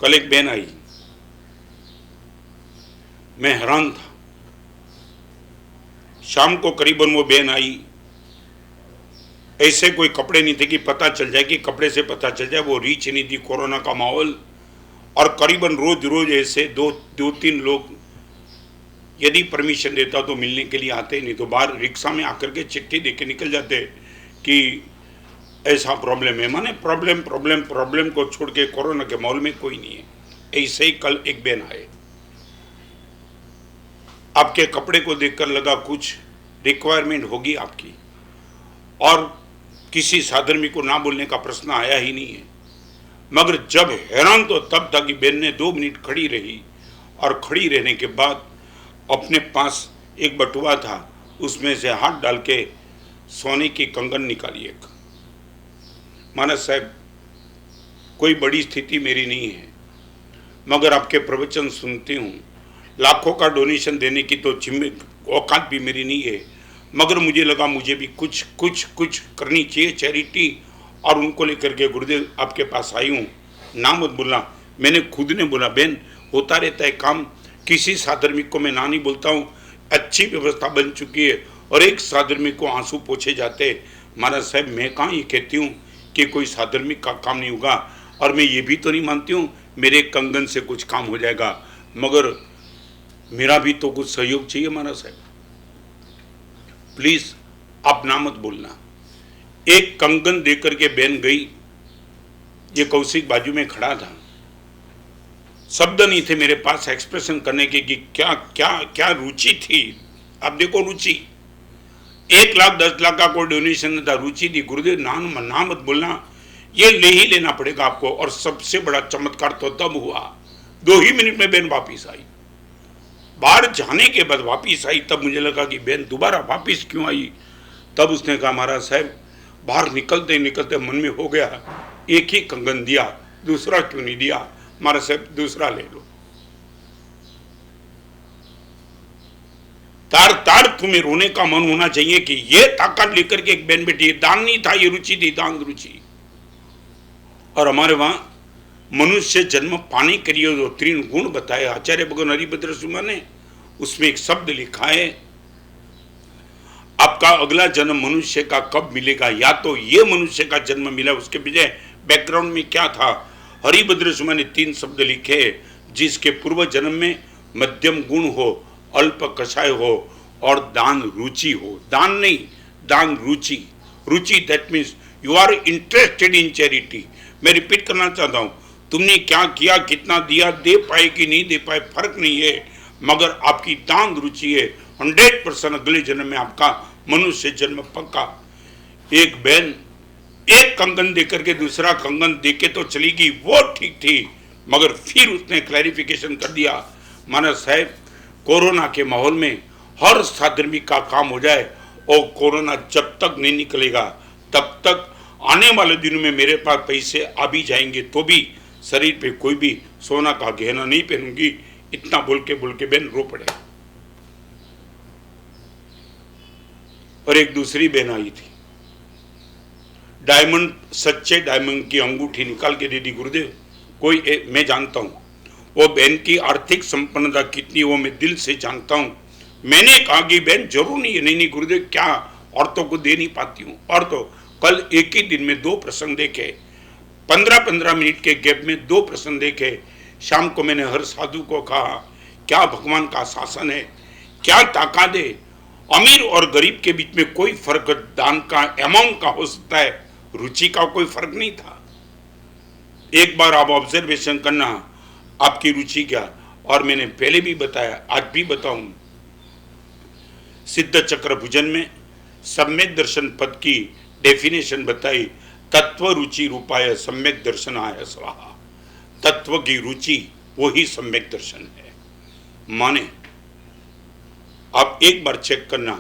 कल एक बहन आई, मैं हैरान था। शाम को करीबन वो बहन आई, ऐसे कोई कपड़े नहीं थे कि पता चल जाए, कि कपड़े से पता चल जाए, वो रीच नहीं थी, कोरोना का माहौल। और करीबन रोज रोज ऐसे दो तीन लोग यदि परमिशन देता तो मिलने के लिए आते, नहीं तो बाहर रिक्शा में आकर के चिट्ठी दे के निकल जाते कि ऐसा प्रॉब्लम है। माने प्रॉब्लम प्रॉब्लम प्रॉब्लम को छोड़ के कोरोना के माहौल में कोई नहीं है। ऐसे ही कल एक बहन आए, आपके कपड़े को देखकर लगा कुछ रिक्वायरमेंट होगी आपकी, और किसी साधर्मी को ना बोलने का प्रश्न आया ही नहीं है। मगर जब हैरान तो तब था कि बहन ने 2 मिनट खड़ी रही, और खड़ी रहने के बाद अपने पास एक बटुआ था, उसमें से हाथ डाल के सोने की कंगन निकाली एक। मानस साहब, कोई बड़ी स्थिति मेरी नहीं है, मगर आपके प्रवचन सुनती हूँ, लाखों का डोनेशन देने की तो औकात भी मेरी नहीं है, मगर मुझे लगा मुझे भी कुछ कुछ कुछ करनी चाहिए चैरिटी, और उनको लेकर के गुरुदेव आपके पास आई हूँ। ना मत बोलना, मैंने खुद ने बोला, बहन होता रहता है काम, किसी साधर्मिक को मैं ना नहीं बोलता हूँ, अच्छी व्यवस्था बन चुकी है, और एक साधर्मिक को आंसू पोछे जाते। महाराज साहब, मैं कहाँ ये कहती हूँ कि कोई साधर्मिक का काम नहीं होगा, और मैं ये भी तो नहीं मानती हूँ मेरे कंगन से कुछ काम हो जाएगा, मगर मेरा भी तो कुछ सहयोग चाहिए। महाराज साहब प्लीज आप ना मत बोलना। एक कंगन देकर के बहन गई, ये कौशिक बाजू में खड़ा था, शब्द नहीं थे मेरे पास एक्सप्रेशन करने के कि क्या क्या क्या रुचि थी। आप देखो रुचि, 1 लाख 10 लाख का कोई डोनेशन था, रुचि थी। गुरुदेव ना मत बोलना, ये ले ही लेना पड़ेगा आपको। और सबसे बड़ा चमत्कार तो तब हुआ, 2 ही मिनट में बहन वापिस आई। बाहर जाने के बाद वापिस आई, तब मुझे लगा कि बहन दोबारा वापिस क्यों आई। तब उसने कहा, महाराज साहब बाहर निकलते निकलते मन में हो गया, एक ही कंगन दिया, दूसरा क्यों नहीं दिया। महाराज साहब दूसरा ले लो। तार तार तुम्हें रोने का मन होना चाहिए कि ये ताकत लेकर के एक बहन बेटी, दान नहीं था, ये रुचि थी, दान रुचि। और हमारे वहां मनुष्य जन्म पाने के लिए जो 3 गुण बताए आचार्य भगवान हरिभद्र सुमा ने, उसमें एक शब्द लिखा है, आपका अगला जन्म मनुष्य का कब मिलेगा, या तो ये मनुष्य का जन्म मिला, उसके पीछे बैकग्राउंड में क्या था। हरिभद्र सुमा ने 3 शब्द लिखे, जिसके पूर्व जन्म में मध्यम गुण हो, अल्प कषाय हो, और दान रुचि हो। दान नहीं, दान रुचि। रुचि that means you are interested in charity. मैं रिपीट करना चाहता हूं, तुमने क्या किया, कितना दिया, दे पाए कि नहीं दे पाए फर्क नहीं है, मगर आपकी दान रुचि है। 100% अगले जन्म में आपका मनुष्य जन्म पक्का। एक बहन एक कंगन देकर के दूसरा कंगन देके तो चली गई, वो ठीक थी, मगर फिर उसने क्लैरिफिकेशन कर दिया, महाराज साहब कोरोना के माहौल में हर साधर्मिक का काम हो जाए, और कोरोना जब तक नहीं निकलेगा तब तक आने वाले दिनों में मेरे पास पैसे आ भी जाएंगे तो भी शरीर पे कोई भी सोना का गहना नहीं पहनूंगी। इतना बोल के बहन रो पड़े। और एक दूसरी बहन आई थी, डायमंड, सच्चे डायमंड की अंगूठी निकाल के दे दी। गुरुदेव कोई मैं जानता हूं वो बहन की आर्थिक संपन्नता कितनी, वो मैं दिल से जानता हूं। मैंने कहा कि बहन जरूर नहीं है, नहीं गुरुदेव क्या औरतों को दे नहीं पाती हूँ। और तो कल एक ही दिन में 2 प्रसंग देखे, 15-15 मिनट के गैप में 2 प्रसंग देखे। शाम को मैंने हर साधु को कहा, क्या भगवान का शासन है, क्या ताकत है, अमीर और गरीब के बीच में कोई फर्क दान का अमाउंट का हो सकता है, रुचि का कोई फर्क नहीं था। एक बार आप ऑब्जर्वेशन करना आपकी रुचि क्या। और मैंने पहले भी बताया, आज भी बताऊं, सिद्ध चक्र भुजन में सम्यक दर्शन पद की डेफिनेशन बताई, तत्व रुचि रूपाय सम्यक दर्शनाय स्वाहा। तत्व की रुचि वही सम्यक दर्शन है। माने आप एक बार चेक करना,